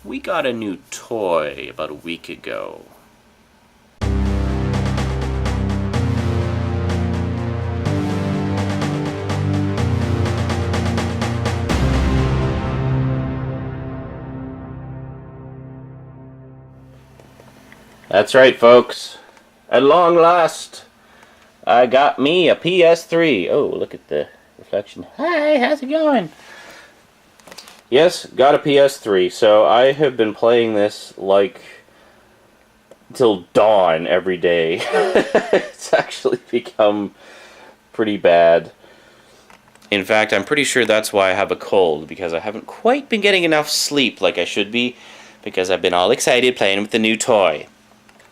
We got a new toy about a week ago. That's right, folks. At long last, I got me a PS3. Oh, look at the reflection. Hi, how's it going? Yes, got a PS3. So I have been playing this like till dawn every day. It's actually become pretty bad. In fact, I'm pretty sure that's why I have a cold, because I haven't quite been getting enough sleep like I should be, because I've been all excited playing with the new toy.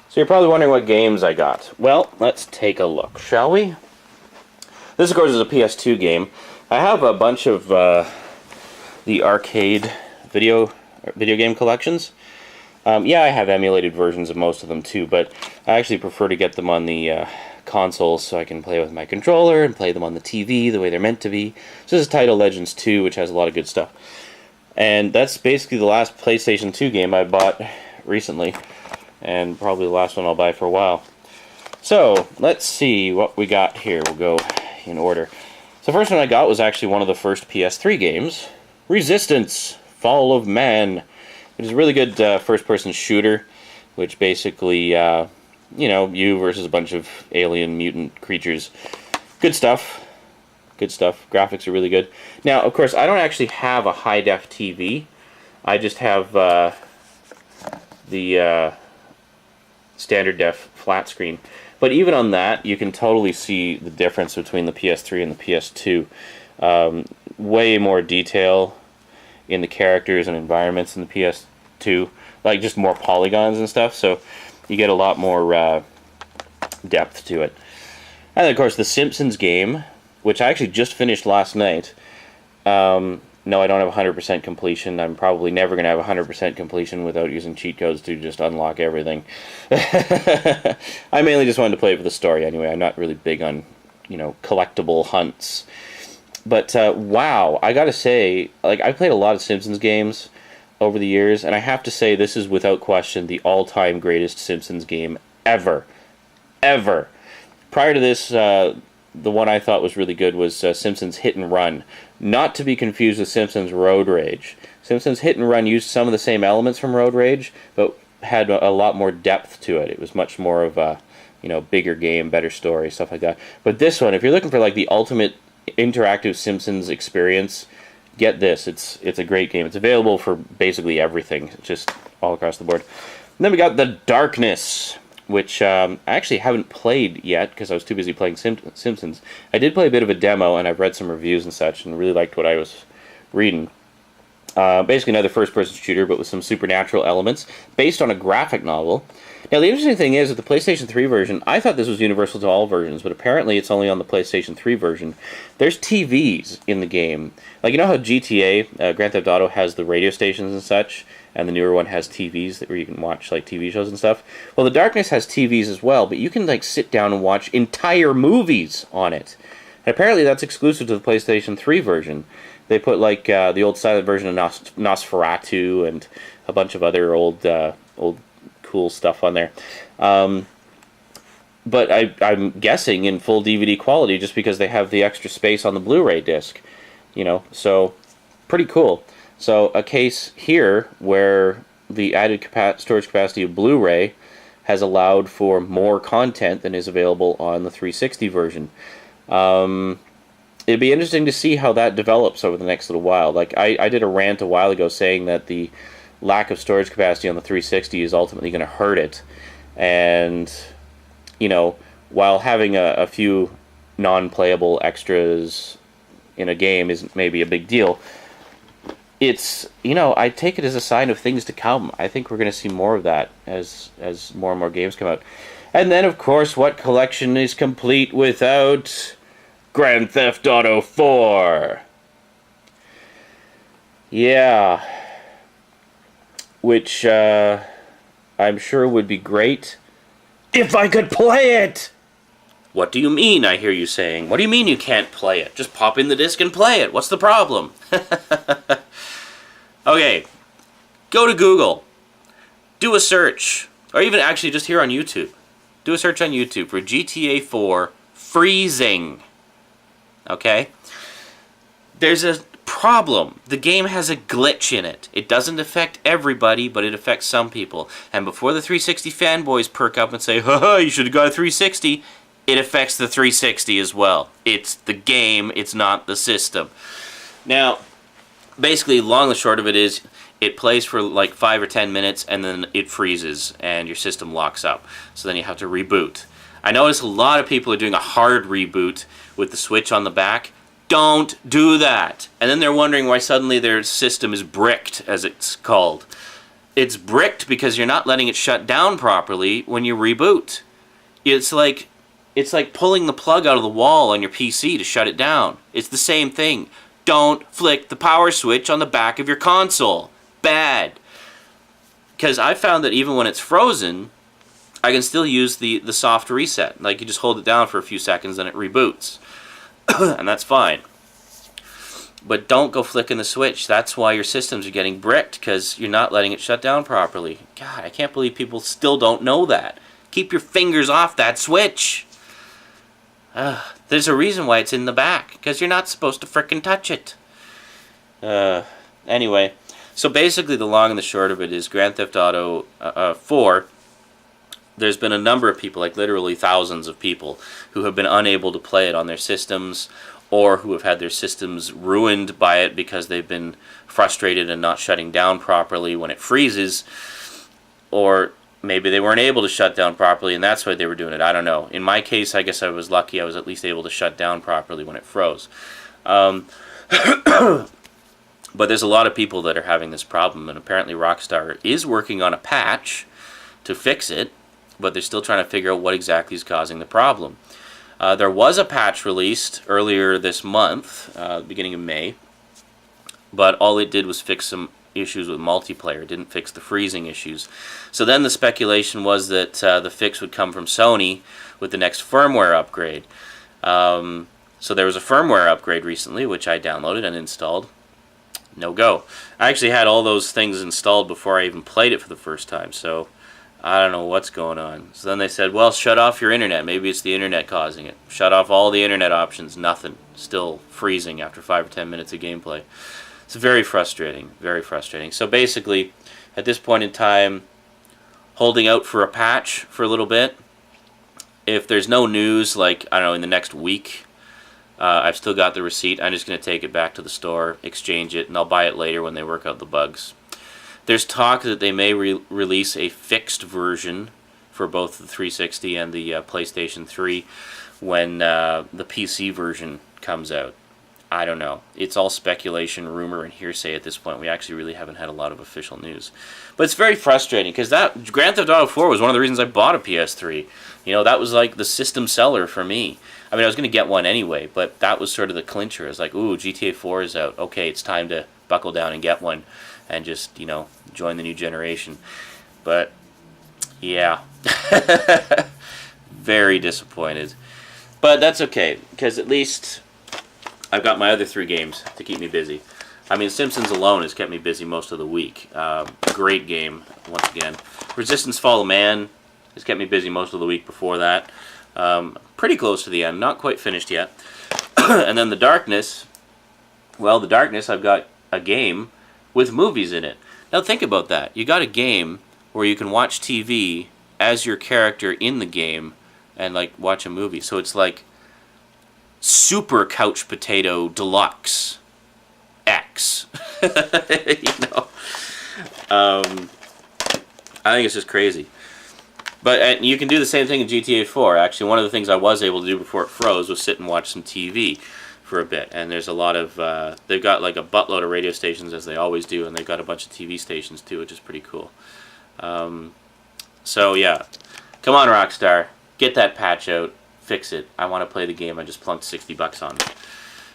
So you're probably wondering what games I got. Well, let's take a look, shall we? This, of course, is a PS2 game. I have a bunch of the arcade video game collections. Yeah, I have emulated versions of most of them too, but I actually prefer to get them on the consoles so I can play with my controller and play them on the TV the way they're meant to be. So this is Title Legends 2, which has a lot of good stuff. And that's basically the last PlayStation 2 game I bought recently, and probably the last one I'll buy for a while. So, let's see what we got here. We'll go in order. So the first one I got was actually one of the first PS3 games, Resistance: Fall of Man, which is a really good first-person shooter, which basically, you know, you versus a bunch of alien mutant creatures. Good stuff. Good stuff. Graphics are really good. Now, of course, I don't actually have a high-def TV. I just have the standard def flat screen. But even on that, you can totally see the difference between the PS3 and the PS2. Way more detail in the characters and environments in the PS2. Like, just more polygons and stuff, so you get a lot more depth to it. And then, of course, the Simpsons game, which I actually just finished last night. No, I don't have 100% completion. I'm probably never going to have 100% completion without using cheat codes to just unlock everything. I mainly just wanted to play it for the story anyway. I'm not really big on, you know, collectible hunts. But, wow, I gotta say, like, I played a lot of Simpsons games over the years, and I have to say this is without question the all-time greatest Simpsons game ever. Ever. Prior to this, the one I thought was really good was Simpsons Hit and Run. Not to be confused with Simpsons Road Rage. Simpsons Hit and Run used some of the same elements from Road Rage, but had a lot more depth to it. It was much more of a, you know, bigger game, better story, stuff like that. But this one, if you're looking for like the ultimate interactive Simpsons experience, get this. It's a great game. It's available for basically everything, just all across the board. And then we got The Darkness, which I actually haven't played yet because I was too busy playing Simpsons. I did play a bit of a demo, and I've read some reviews and such, and really liked what I was reading. Basically another first-person shooter, but with some supernatural elements, based on a graphic novel. Now, the interesting thing is, with the PlayStation 3 version, I thought this was universal to all versions, but apparently it's only on the PlayStation 3 version. There's TVs in the game. Like, you know how GTA, Grand Theft Auto, has the radio stations and such, and the newer one has TVs where you can watch, like, TV shows and stuff? Well, The Darkness has TVs as well, but you can, like, sit down and watch entire movies on it. And apparently that's exclusive to the PlayStation 3 version. They put, like, the old silent version of Nosferatu and a bunch of other old cool stuff on there. But I'm guessing in full DVD quality just because they have the extra space on the Blu-ray disc. You know, so pretty cool. So a case here where the added storage capacity of Blu-ray has allowed for more content than is available on the 360 version. It'd be interesting to see how that develops over the next little while. Like, I did a rant a while ago saying that the lack of storage capacity on the 360 is ultimately going to hurt it. And, you know, while having a few non-playable extras in a game is maybe a big deal, it's, you know, I take it as a sign of things to come. I think we're going to see more of that as more and more games come out. And then, of course, what collection is complete without Grand Theft Auto 4? Yeah. Which, I'm sure would be great if I could play it! What do you mean, I hear you saying? What do you mean you can't play it? Just pop in the disc and play it. What's the problem? Okay. Go to Google. Do a search. Or even actually just here on YouTube. Do a search on YouTube for GTA 4 freezing. Okay? There's a problem. The game has a glitch in it. It doesn't affect everybody, but it affects some people. And before the 360 fanboys perk up and say, haha, you should have got a 360, it affects the 360 as well. It's the game, it's not the system. Now, basically, long and short of it is, it plays for like 5 or 10 minutes, and then it freezes, and your system locks up. So then you have to reboot. I notice a lot of people are doing a hard reboot with the switch on the back. Don't do that. And then they're wondering why suddenly their system is bricked, as it's called. It's bricked because you're not letting it shut down properly when you reboot. It's like pulling the plug out of the wall on your PC to shut it down. It's the same thing. Don't flick the power switch on the back of your console. Bad. Because I found that even when it's frozen, I can still use the soft reset. Like, you just hold it down for a few seconds and it reboots. And that's fine. But don't go flicking the switch. That's why your systems are getting bricked, because you're not letting it shut down properly. God, I can't believe people still don't know that. Keep your fingers off that switch. There's a reason why it's in the back, because you're not supposed to frickin' touch it. Anyway, so basically the long and the short of it is Grand Theft Auto 4, there's been a number of people, like literally thousands of people, who have been unable to play it on their systems, or who have had their systems ruined by it because they've been frustrated and not shutting down properly when it freezes, or maybe they weren't able to shut down properly and that's why they were doing it. I don't know. In my case, I guess I was lucky. I was at least able to shut down properly when it froze. But there's a lot of people that are having this problem, and apparently Rockstar is working on a patch to fix it, but they're still trying to figure out what exactly is causing the problem. There was a patch released earlier this month, beginning of May, but all it did was fix some issues with multiplayer. It didn't fix the freezing issues. So then the speculation was that the fix would come from Sony with the next firmware upgrade. So there was a firmware upgrade recently, which I downloaded and installed. No go. I actually had all those things installed before I even played it for the first time, so I don't know what's going on. So then they said, well, shut off your internet. Maybe it's the internet causing it. Shut off all the internet options. Nothing. Still freezing after 5 or 10 minutes of gameplay. It's very frustrating. Very frustrating. So basically, at this point in time, holding out for a patch for a little bit. If there's no news, like, I don't know, in the next week, I've still got the receipt. I'm just going to take it back to the store, exchange it, and I'll buy it later when they work out the bugs. There's talk that they may release a fixed version for both the 360 and the PlayStation 3 when the PC version comes out. I don't know. It's all speculation, rumor, and hearsay at this point. We actually really haven't had a lot of official news. But it's very frustrating, because that Grand Theft Auto 4 was one of the reasons I bought a PS3. You know, that was like the system seller for me. I mean, I was going to get one anyway, but that was sort of the clincher. It was like, ooh, GTA 4 is out. Okay, it's time to buckle down and get one and just, you know, join the new generation. But, yeah. Very disappointed. But that's okay, because at least I've got my other 3 games to keep me busy. I mean, Simpsons alone has kept me busy most of the week. Great game, once again. Resistance Fall of Man has kept me busy most of the week before that. Pretty close to the end, not quite finished yet. And then The Darkness. Well, The Darkness, I've got a game with movies in it. Now think about that. You got a game where you can watch TV as your character in the game and like watch a movie. So it's like Super Couch Potato Deluxe X. You know, I think it's just crazy. But you can do the same thing in GTA 4. Actually, one of the things I was able to do before it froze was sit and watch some TV for a bit. And there's a lot of, they've got like a buttload of radio stations, as they always do, and they've got a bunch of TV stations too, which is pretty cool. So yeah, come on Rockstar, get that patch out, fix it. I want to play the game I just plunked $60 on,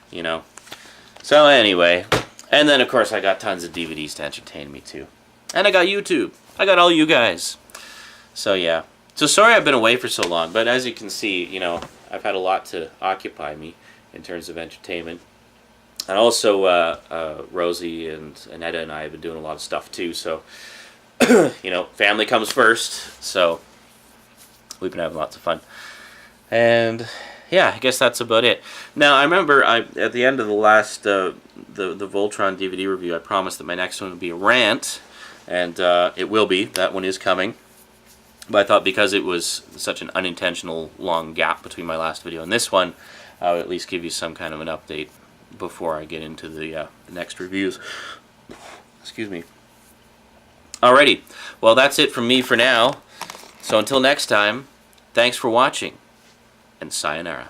you know. So anyway, and then of course I got tons of DVDs to entertain me too. And I got YouTube. I got all you guys. So yeah. So sorry I've been away for so long, but as you can see, you know, I've had a lot to occupy me in terms of entertainment. And also, Rosie and Annetta and I have been doing a lot of stuff too. So, family comes first. So, we've been having lots of fun. And yeah, I guess that's about it. Now, I remember at the end of the last the Voltron DVD review, I promised that my next one would be a rant, and it will be. That one is coming. But I thought because it was such an unintentional long gap between my last video and this one, I would at least give you some kind of an update before I get into the next reviews. Excuse me. Alrighty, well that's it from me for now. So until next time, thanks for watching, and sayonara.